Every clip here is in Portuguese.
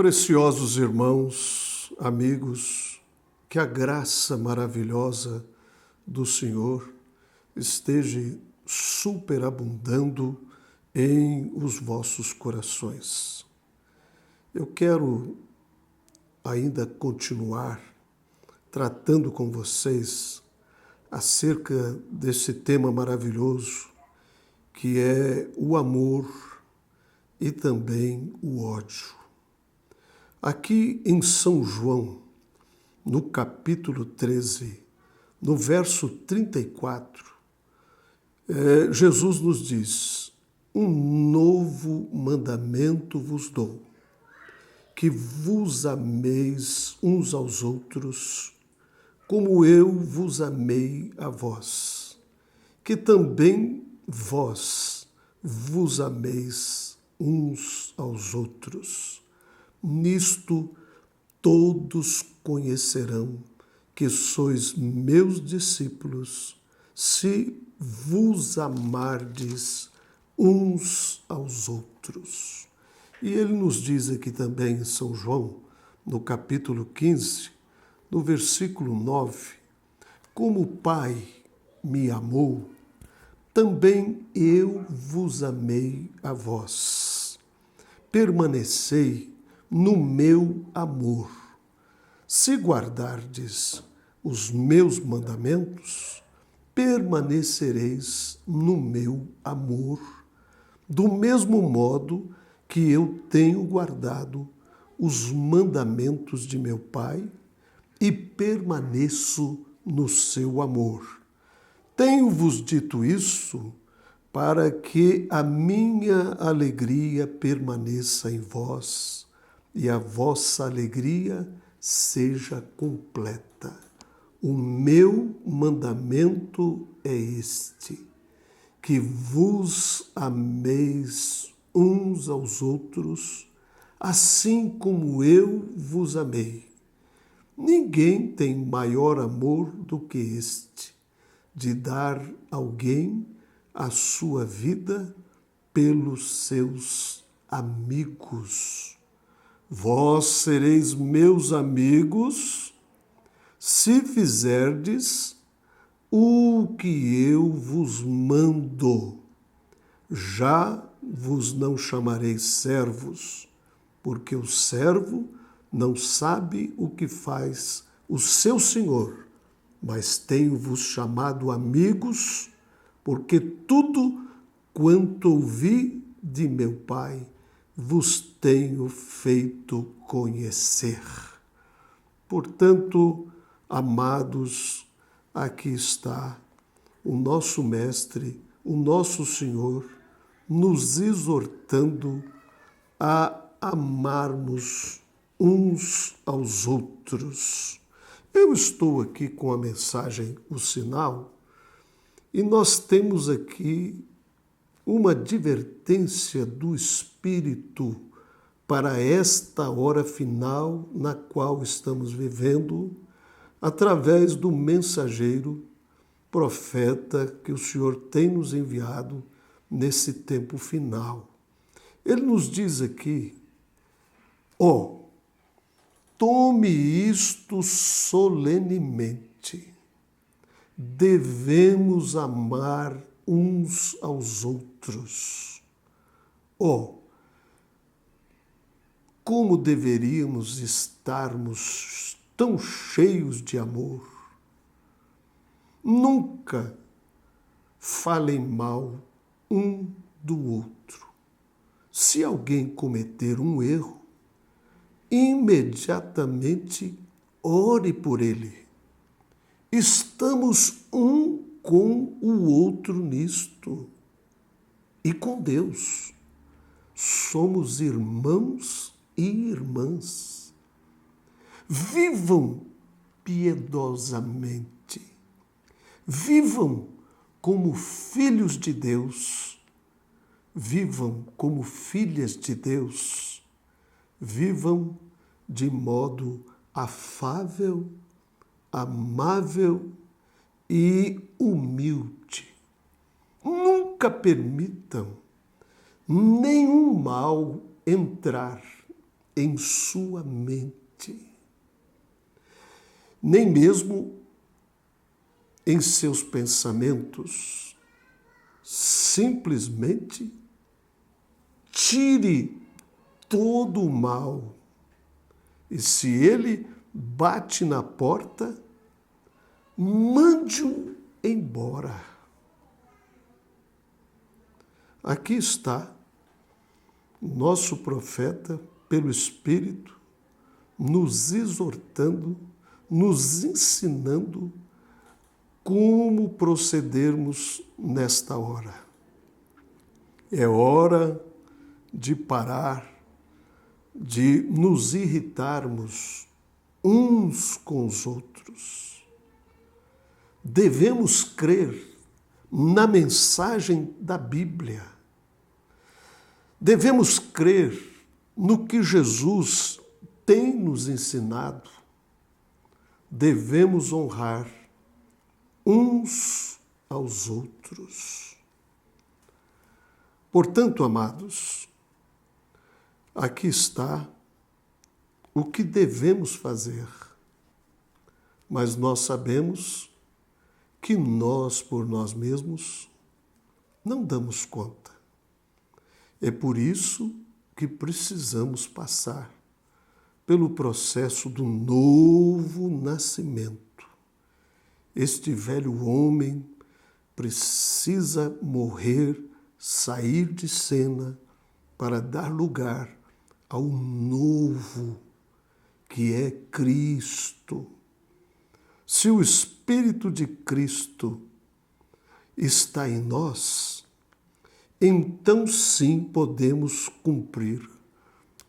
Preciosos irmãos, amigos, que a graça maravilhosa do Senhor esteja superabundando em os vossos corações. Eu quero ainda continuar tratando com vocês acerca desse tema maravilhoso que é o amor e também o ódio. Aqui em São João, no capítulo 13, no verso 34, Jesus nos diz: um novo mandamento vos dou, que vos ameis uns aos outros, como eu vos amei a vós, que também vós vos ameis uns aos outros. Nisto todos conhecerão que sois meus discípulos, se vos amardes uns aos outros. E ele nos diz aqui também em São João, no capítulo 15, no versículo 9, como o Pai me amou, também eu vos amei a vós. Permanecei no meu amor. Se guardardes os meus mandamentos, permanecereis no meu amor, do mesmo modo que eu tenho guardado os mandamentos de meu Pai e permaneço no seu amor. Tenho-vos dito isso para que a minha alegria permaneça em vós e a vossa alegria seja completa. O meu mandamento é este, que vos ameis uns aos outros, assim como eu vos amei. Ninguém tem maior amor do que este, de dar alguém a sua vida pelos seus amigos. Vós sereis meus amigos se fizerdes o que eu vos mando. Já vos não chamarei servos, porque o servo não sabe o que faz o seu senhor, mas tenho-vos chamado amigos, porque tudo quanto ouvi de meu Pai vos tenho feito conhecer. Portanto, amados, aqui está o nosso Mestre, o nosso Senhor, nos exortando a amarmos uns aos outros. Eu estou aqui com a mensagem, o sinal, e nós temos aqui uma advertência do Espírito para esta hora final na qual estamos vivendo, através do mensageiro, profeta que o Senhor tem nos enviado nesse tempo final. Ele nos diz aqui: tome isto solenemente. Devemos amar uns aos outros. Como deveríamos estarmos tão cheios de amor. Nunca falem mal um do outro. Se alguém cometer um erro, imediatamente ore por ele. Estamos um com o outro nisto e com Deus. Somos irmãos e irmãs. Vivam piedosamente. Vivam como filhos de Deus. Vivam como filhas de Deus. Vivam de modo afável, amável e humilde. Nunca permitam nenhum mal entrar em sua mente, nem mesmo em seus pensamentos. Simplesmente tire todo o mal. E se ele bate na porta, mande-o embora. Aqui está o nosso profeta, pelo Espírito, nos exortando, nos ensinando como procedermos nesta hora. É hora de parar, de nos irritarmos uns com os outros. Devemos crer na mensagem da Bíblia. Devemos crer no que Jesus tem nos ensinado. Devemos honrar uns aos outros. Portanto, amados, aqui está o que devemos fazer, mas nós sabemos que nós, por nós mesmos, não damos conta. É por isso que precisamos passar pelo processo do novo nascimento. Este velho homem precisa morrer, sair de cena, para dar lugar ao novo, que é Cristo. Se o Espírito de Cristo está em nós, então sim podemos cumprir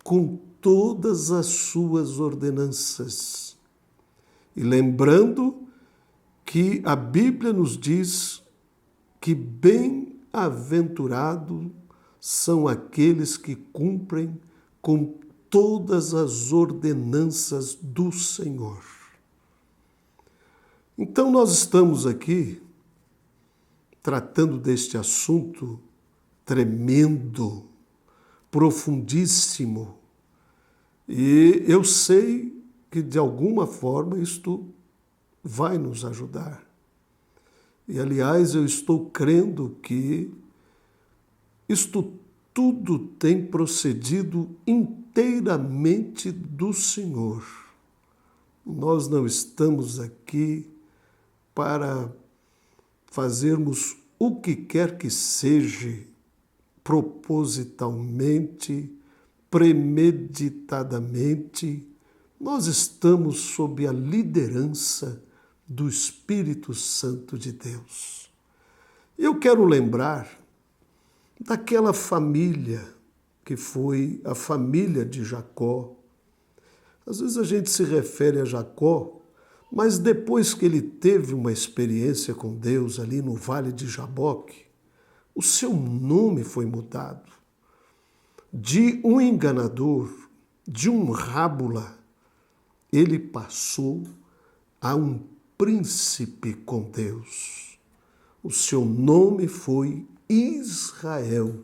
com todas as suas ordenanças. E lembrando que a Bíblia nos diz que bem-aventurados são aqueles que cumprem com todas as ordenanças do Senhor. Então nós estamos aqui tratando deste assunto tremendo, profundíssimo, e eu sei que de alguma forma isto vai nos ajudar. E, aliás, eu estou crendo que isto tudo tem procedido inteiramente do Senhor. Nós não estamos aqui para fazermos o que quer que seja, propositalmente, premeditadamente. Nós estamos sob a liderança do Espírito Santo de Deus. Eu quero lembrar daquela família que foi a família de Jacó. Às vezes a gente se refere a Jacó, mas depois que ele teve uma experiência com Deus ali no Vale de Jaboque, o seu nome foi mudado. De um enganador, de um rábula, ele passou a um príncipe com Deus. O seu nome foi Israel.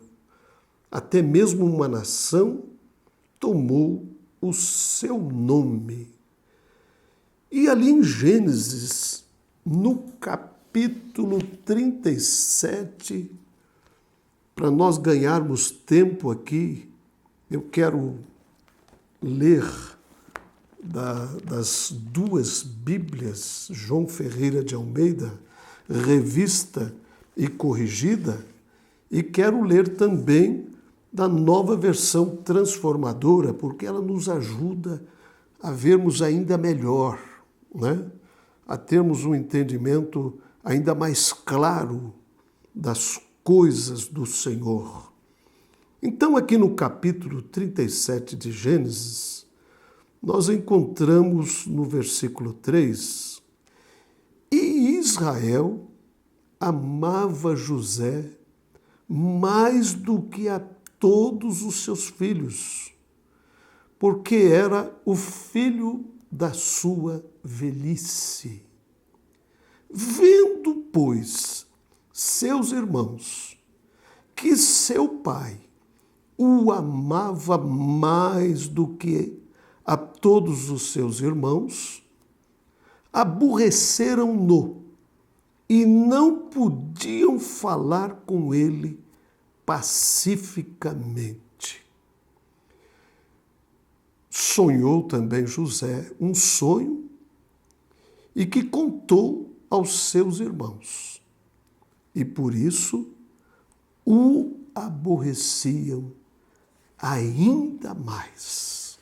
Até mesmo uma nação tomou o seu nome. E ali em Gênesis, no capítulo 37, para nós ganharmos tempo aqui, eu quero ler das duas Bíblias, João Ferreira de Almeida, revista e corrigida, e quero ler também da Nova Versão Transformadora, porque ela nos ajuda a vermos ainda melhor, né? A termos um entendimento ainda mais claro das coisas do Senhor. Então, aqui no capítulo 37 de Gênesis, nós encontramos no versículo 3: E Israel amava José mais do que a todos os seus filhos, porque era o filho da sua velhice. Vendo, pois, seus irmãos, que seu pai o amava mais do que a todos os seus irmãos, aborreceram-no e não podiam falar com ele pacificamente. Sonhou também José um sonho e que contou aos seus irmãos, e por isso o aborreciam ainda mais.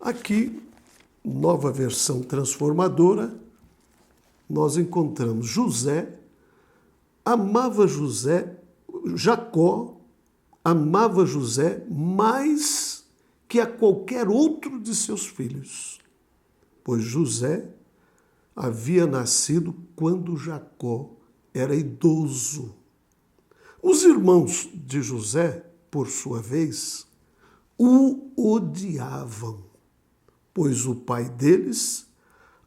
Aqui, nova versão transformadora, nós encontramos Jacó amava José mais que a qualquer outro de seus filhos, pois José havia nascido quando Jacó era idoso. Os irmãos de José, por sua vez, o odiavam, pois o pai deles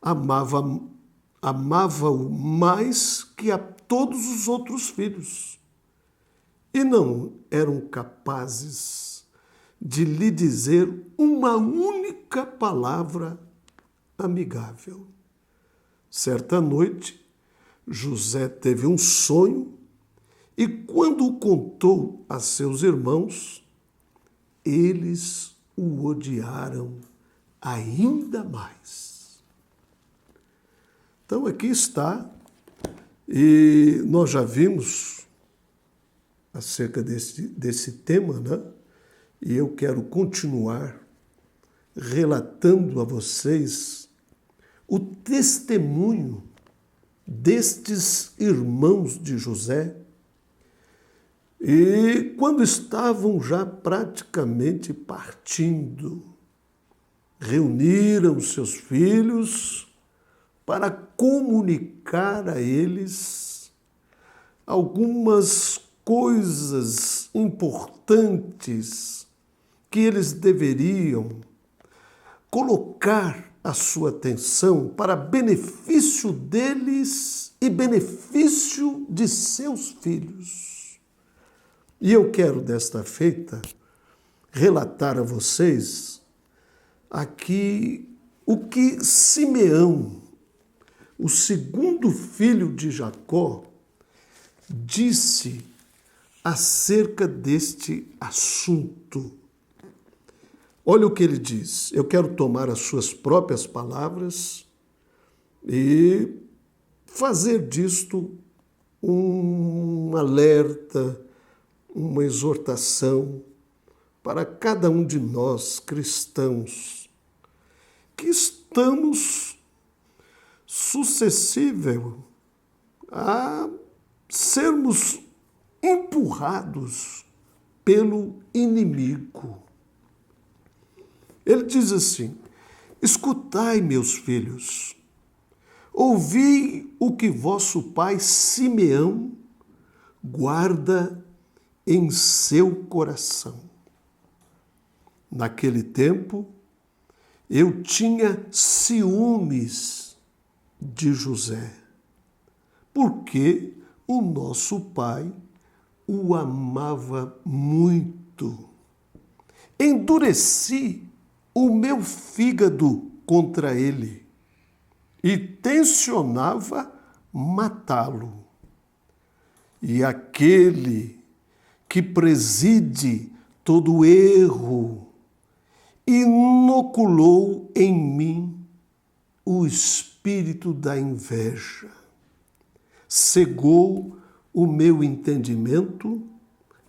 amava-o mais que a todos os outros filhos, e não eram capazes de lhe dizer uma única palavra amigável. Certa noite, José teve um sonho e, quando o contou a seus irmãos, eles o odiaram ainda mais. Então, aqui está, e nós já vimos acerca desse tema, né? E eu quero continuar relatando a vocês o testemunho destes irmãos de José, e quando estavam já praticamente partindo, reuniram seus filhos para comunicar a eles algumas coisas importantes que eles deveriam colocar a sua atenção para benefício deles e benefício de seus filhos. E eu quero, desta feita, relatar a vocês aqui o que Simeão, o segundo filho de Jacó, disse acerca deste assunto. Olha o que ele diz. Eu quero tomar as suas próprias palavras e fazer disto um alerta, uma exortação para cada um de nós cristãos que estamos suscetíveis a sermos empurrados pelo inimigo. Ele diz assim: escutai, meus filhos, ouvi o que vosso pai Simeão guarda em seu coração. Naquele tempo, eu tinha ciúmes de José, porque o nosso pai o amava muito. Endureci o meu fígado contra ele e tencionava matá-lo. E aquele que preside todo erro inoculou em mim o espírito da inveja, cegou o meu entendimento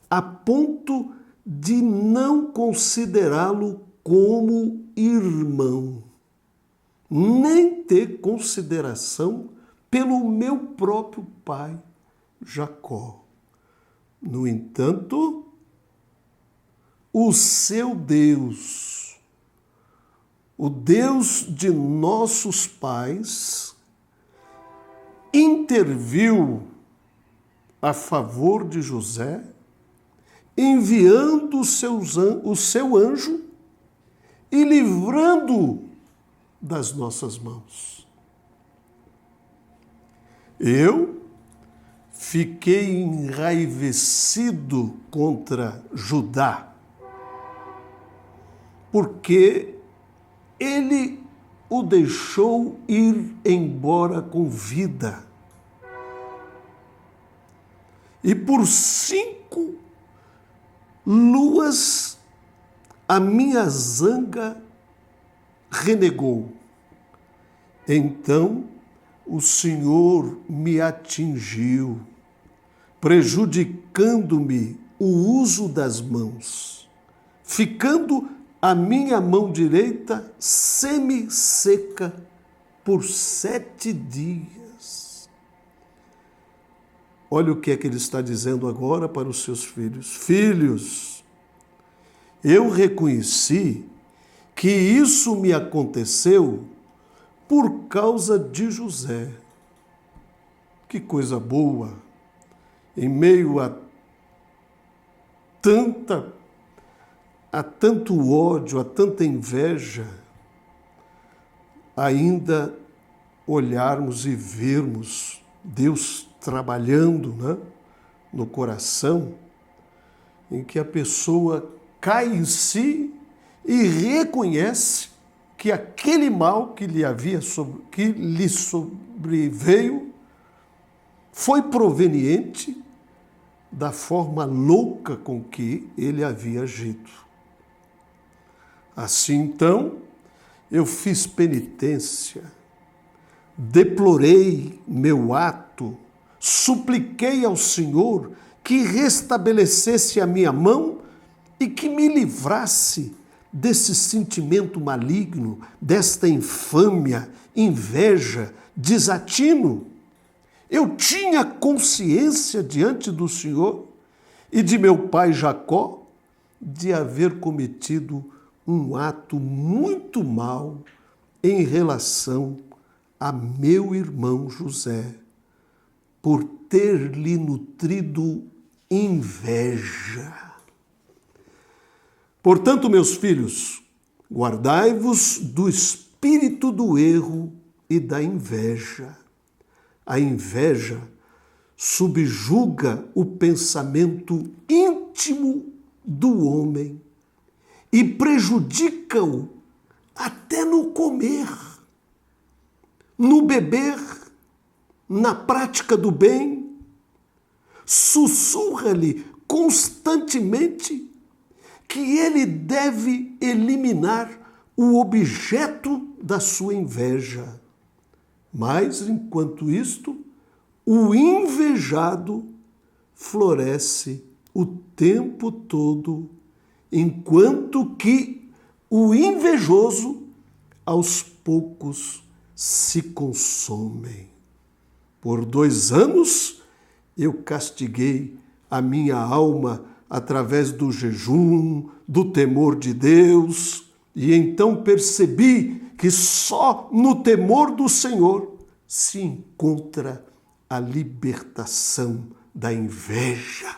a ponto de não considerá-lo como irmão, nem ter consideração pelo meu próprio pai Jacó. No entanto, o seu Deus, o Deus de nossos pais, interviu a favor de José, enviando o seu anjo e livrando-o das nossas mãos. Eu fiquei enraivecido contra Judá, porque ele o deixou ir embora com vida. E por 5 luas a minha zanga renegou. Então o Senhor me atingiu, prejudicando-me o uso das mãos, ficando a minha mão direita semi-seca por 7 dias. Olha o que é que ele está dizendo agora para os seus filhos. Filhos, eu reconheci que isso me aconteceu por causa de José. Que coisa boa! Em meio a tanto ódio, a tanta inveja, ainda olharmos e vermos Deus trabalhando, né, no coração, em que a pessoa cai em si e reconhece que aquele mal que lhe sobreveio foi proveniente da forma louca com que ele havia agido. Assim, então, eu fiz penitência, deplorei meu ato, supliquei ao Senhor que restabelecesse a minha mão e que me livrasse desse sentimento maligno, desta infâmia, inveja, desatino. Eu tinha consciência diante do Senhor e de meu pai Jacó de haver cometido um ato muito mau em relação a meu irmão José, por ter lhe nutrido inveja. Portanto, meus filhos, guardai-vos do espírito do erro e da inveja. A inveja subjuga o pensamento íntimo do homem e prejudica-o até no comer, no beber, na prática do bem. Sussurra-lhe constantemente que ele deve eliminar o objeto da sua inveja. Mas, enquanto isto, o invejado floresce o tempo todo, enquanto que o invejoso, aos poucos, se consome. Por 2 anos, eu castiguei a minha alma através do jejum, do temor de Deus, e então percebi que só no temor do Senhor se encontra a libertação da inveja.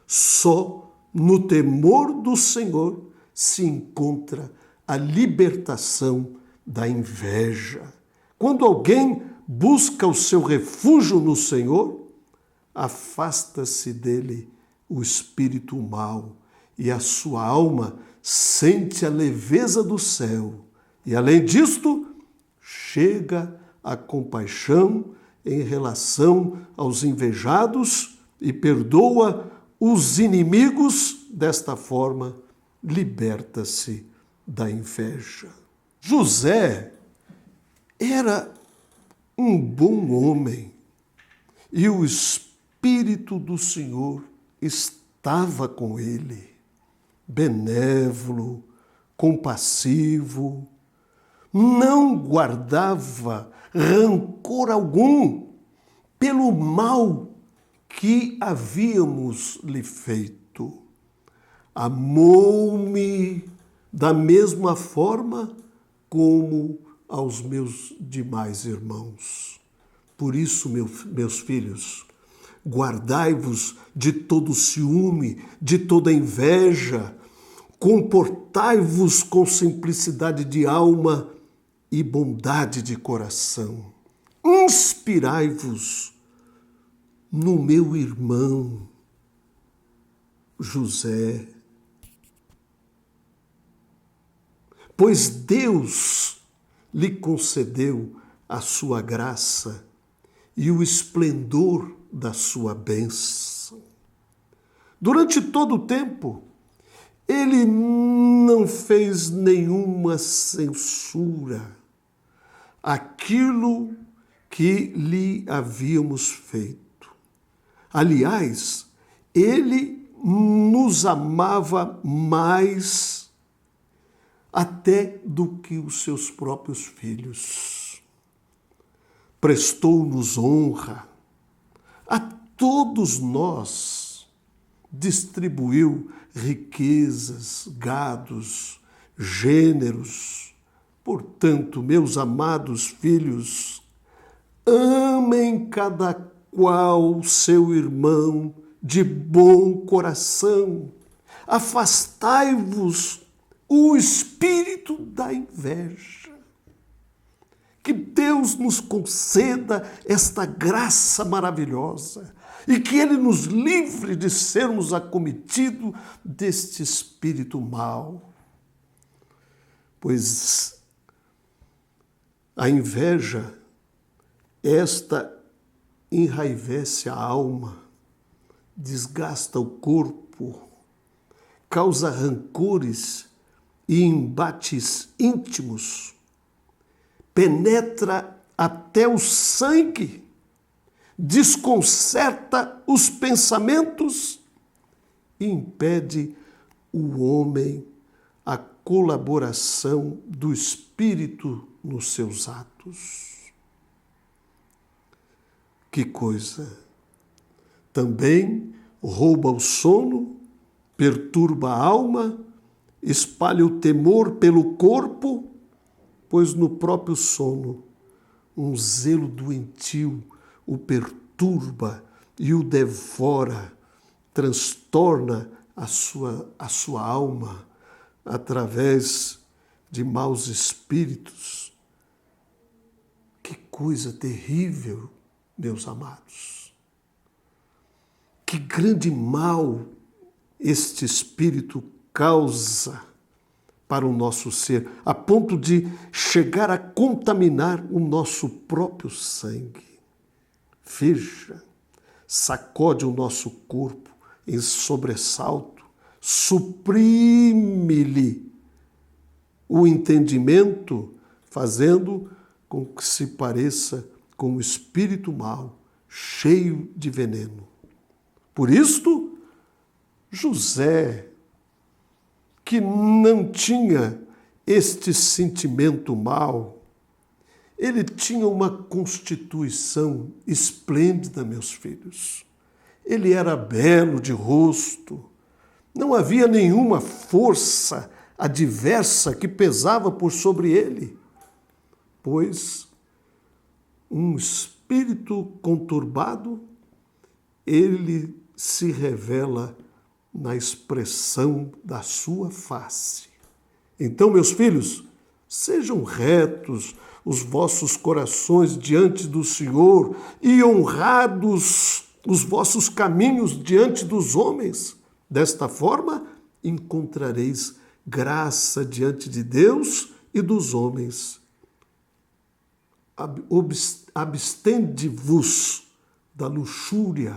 Só no temor do Senhor se encontra a libertação da inveja. Quando alguém busca o seu refúgio no Senhor, afasta-se dele o espírito mau e a sua alma sente a leveza do céu. E, além disto, chega a compaixão em relação aos invejados e perdoa os inimigos. Desta forma, liberta-se da inveja. José era um bom homem e o Espírito do Senhor estava com ele, benévolo, compassivo, não guardava rancor algum pelo mal que havíamos lhe feito. Amou-me da mesma forma como aos meus demais irmãos. Por isso, meus filhos, guardai-vos de todo ciúme, de toda inveja, comportai-vos com simplicidade de alma e bondade de coração. Inspirai-vos no meu irmão José. Pois Deus lhe concedeu a sua graça e o esplendor da sua bênção. Durante todo o tempo, ele não fez nenhuma censura àquilo que lhe havíamos feito. Aliás, ele nos amava mais até do que os seus próprios filhos. Prestou-nos honra a todos nós, distribuiu riquezas, gados, gêneros. Portanto, meus amados filhos, amem cada qual seu irmão de bom coração. Afastai-vos o espírito da inveja. Que Deus nos conceda esta graça maravilhosa e que Ele nos livre de sermos acometidos deste espírito mau. Pois a inveja, esta enraivece a alma, desgasta o corpo, causa rancores e embates íntimos, penetra até o sangue, desconcerta os pensamentos e impede o homem a colaboração do Espírito nos seus atos. Que coisa! Também rouba o sono, perturba a alma, espalha o temor pelo corpo, pois no próprio sono um zelo doentio o perturba e o devora, transtorna a sua alma através de maus espíritos. Que coisa terrível, meus amados! Que grande mal este espírito causa para o nosso ser, a ponto de chegar a contaminar o nosso próprio sangue. Veja, sacode o nosso corpo em sobressalto, suprime-lhe o entendimento, fazendo com que se pareça com o espírito mau, cheio de veneno. Por isto, José, que não tinha este sentimento mau, ele tinha uma constituição esplêndida, meus filhos. Ele era belo de rosto, não havia nenhuma força adversa que pesava por sobre ele, pois um espírito conturbado, ele se revela na expressão da sua face. Então, meus filhos, sejam retos os vossos corações diante do Senhor e honrados os vossos caminhos diante dos homens. Desta forma, encontrareis graça diante de Deus e dos homens. Abstende-vos da luxúria.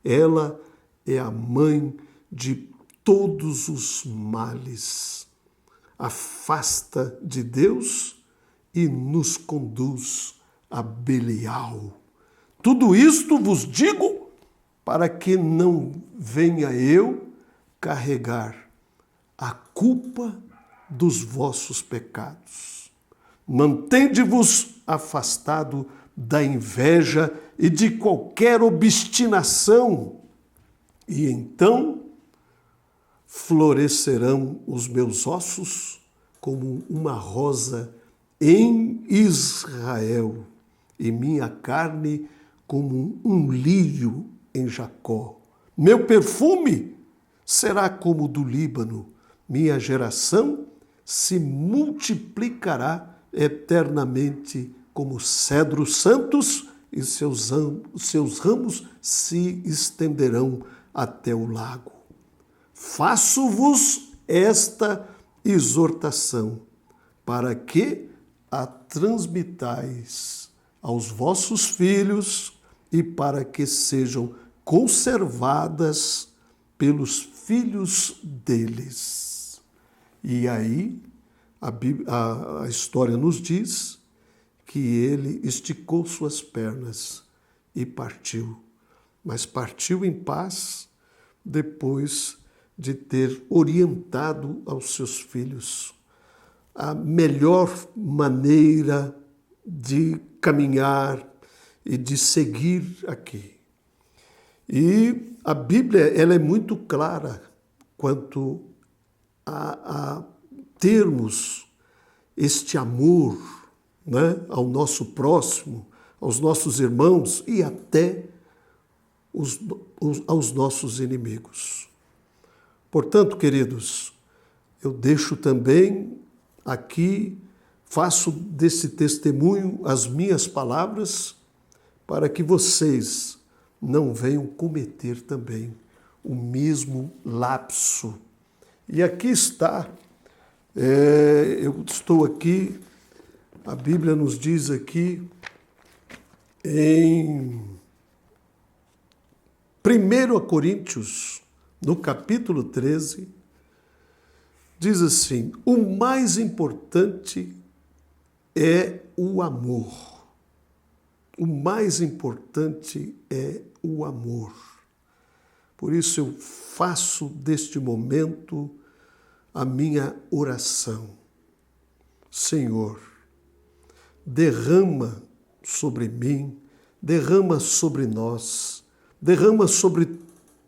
Ela é a mãe de todos os males. Afasta de Deus e nos conduz a Belial. Tudo isto vos digo para que não venha eu carregar a culpa dos vossos pecados. Mantende-vos afastado da inveja e de qualquer obstinação, e então florescerão os meus ossos como uma rosa em Israel, e minha carne como um lírio em Jacó. Meu perfume será como o do Líbano, minha geração se multiplicará eternamente como cedros santos e seus ramos se estenderão até o lago. Faço-vos esta exortação, para que a transmitais aos vossos filhos e para que sejam conservadas pelos filhos deles. E aí a história nos diz que ele esticou suas pernas e partiu. Mas partiu em paz depois de ter orientado aos seus filhos a melhor maneira de caminhar e de seguir aqui. E a Bíblia ela é muito clara quanto a termos este amor, né, ao nosso próximo, aos nossos irmãos e até aos nossos inimigos. Portanto, queridos, eu deixo também aqui, faço desse testemunho as minhas palavras para que vocês não venham cometer também o mesmo lapso. E aqui está, eu estou aqui, a Bíblia nos diz aqui em 1 Coríntios, no capítulo 13, diz assim: o mais importante é o amor. O mais importante é o amor. Por isso eu faço deste momento a minha oração. Senhor, derrama sobre mim, derrama sobre nós, derrama sobre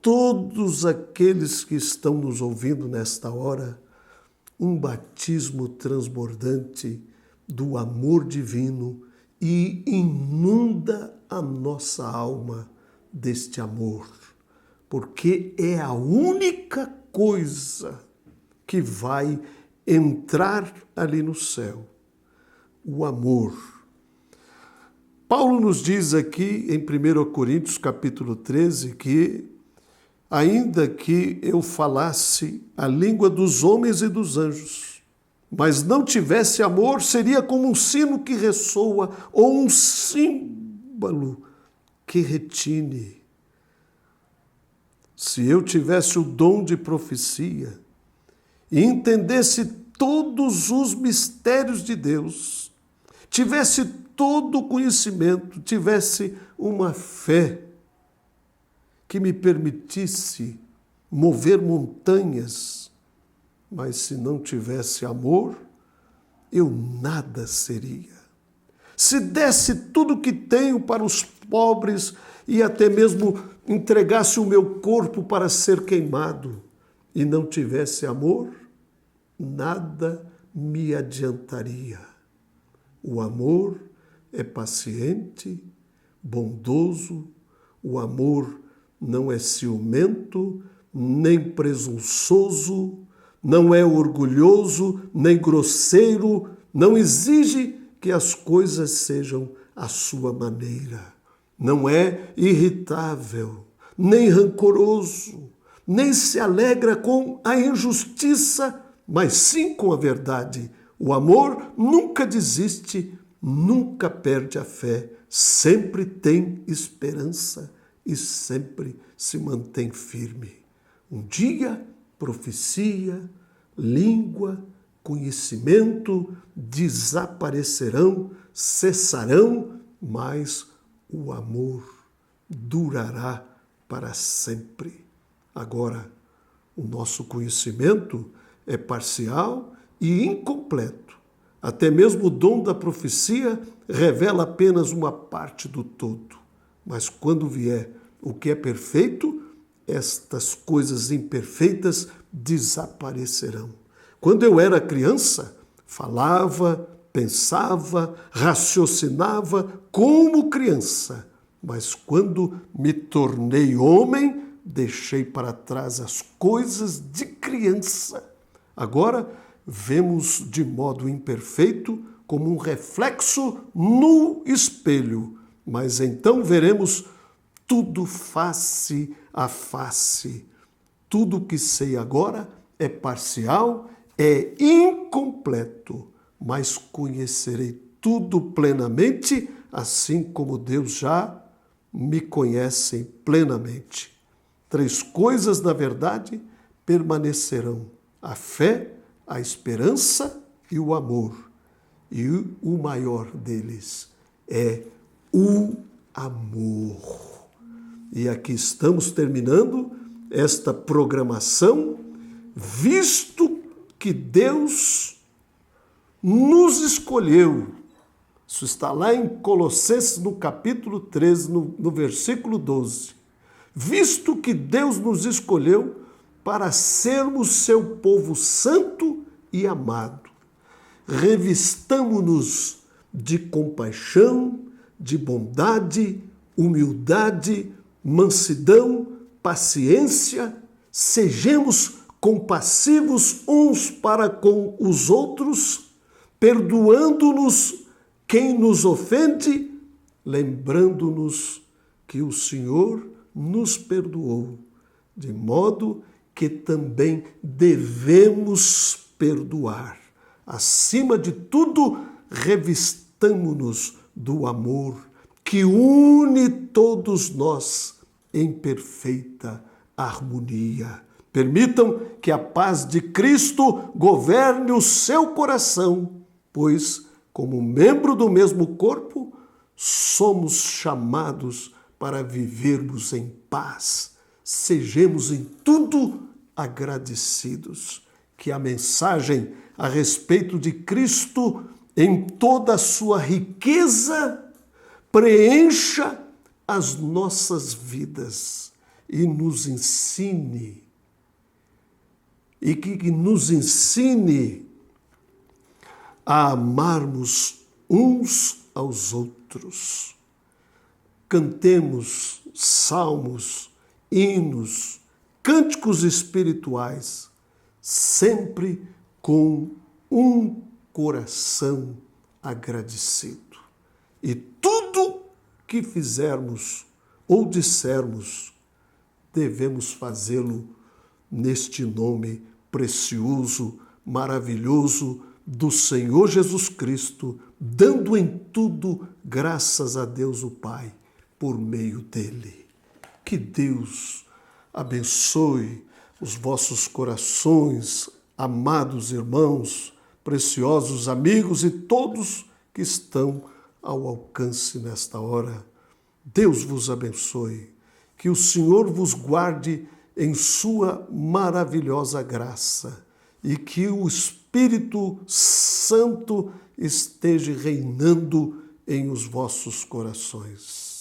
todos aqueles que estão nos ouvindo nesta hora, um batismo transbordante do amor divino e inunda a nossa alma deste amor, porque é a única coisa que vai entrar ali no céu, o amor. Paulo nos diz aqui em 1 Coríntios capítulo 13 que ainda que eu falasse a língua dos homens e dos anjos, mas não tivesse amor, seria como um sino que ressoa ou um símbolo que retine. Se eu tivesse o dom de profecia e entendesse todos os mistérios de Deus, tivesse todo o conhecimento, tivesse uma fé que me permitisse mover montanhas, mas se não tivesse amor, eu nada seria. Se desse tudo o que tenho para os pobres e até mesmo entregasse o meu corpo para ser queimado e não tivesse amor, nada me adiantaria. O amor é paciente, bondoso, o amor não é ciumento, nem presunçoso, não é orgulhoso, nem grosseiro, não exige que as coisas sejam à sua maneira. Não é irritável, nem rancoroso, nem se alegra com a injustiça, mas sim com a verdade. O amor nunca desiste, nunca perde a fé, sempre tem esperança e sempre se mantém firme. Um dia, profecia, língua, conhecimento desaparecerão, cessarão, mas o amor durará para sempre. Agora, o nosso conhecimento é parcial e incompleto. Até mesmo o dom da profecia revela apenas uma parte do todo. Mas quando vier o que é perfeito, estas coisas imperfeitas desaparecerão. Quando eu era criança, falava, pensava, raciocinava como criança. Mas quando me tornei homem, deixei para trás as coisas de criança. Agora, vemos de modo imperfeito, como um reflexo no espelho, mas então veremos tudo face a face. Tudo o que sei agora é parcial, é incompleto, mas conhecerei tudo plenamente, assim como Deus já me conhece plenamente. 3 coisas, na verdade, permanecerão: a fé, a esperança e o amor. E o maior deles é o amor. E aqui estamos terminando esta programação, visto que Deus nos escolheu. Isso está lá em Colossenses, no capítulo 13, no versículo 12. Visto que Deus nos escolheu para sermos seu povo santo e amado, revistamo-nos de compaixão, de bondade, humildade, mansidão, paciência, sejamos compassivos uns para com os outros, perdoando-nos quem nos ofende, lembrando-nos que o Senhor nos perdoou, de modo que também devemos perdoar. Acima de tudo, revistamo-nos do amor que une todos nós em perfeita harmonia. Permitam que a paz de Cristo governe o seu coração, pois, como membro do mesmo corpo, somos chamados para vivermos em paz. Sejamos em tudo agradecidos. Que a mensagem a respeito de Cristo, em toda a sua riqueza, preencha as nossas vidas e nos ensine, e que nos ensine a amarmos uns aos outros. Cantemos salmos, hinos, cânticos espirituais, sempre com um coração agradecido. E tudo que fizermos ou dissermos, devemos fazê-lo neste nome precioso, maravilhoso do Senhor Jesus Cristo, dando em tudo graças a Deus o Pai, por meio dele. Que Deus abençoe os vossos corações, amados irmãos, preciosos amigos e todos que estão ao alcance nesta hora. Deus vos abençoe, que o Senhor vos guarde em sua maravilhosa graça e que o Espírito Santo esteja reinando em os vossos corações.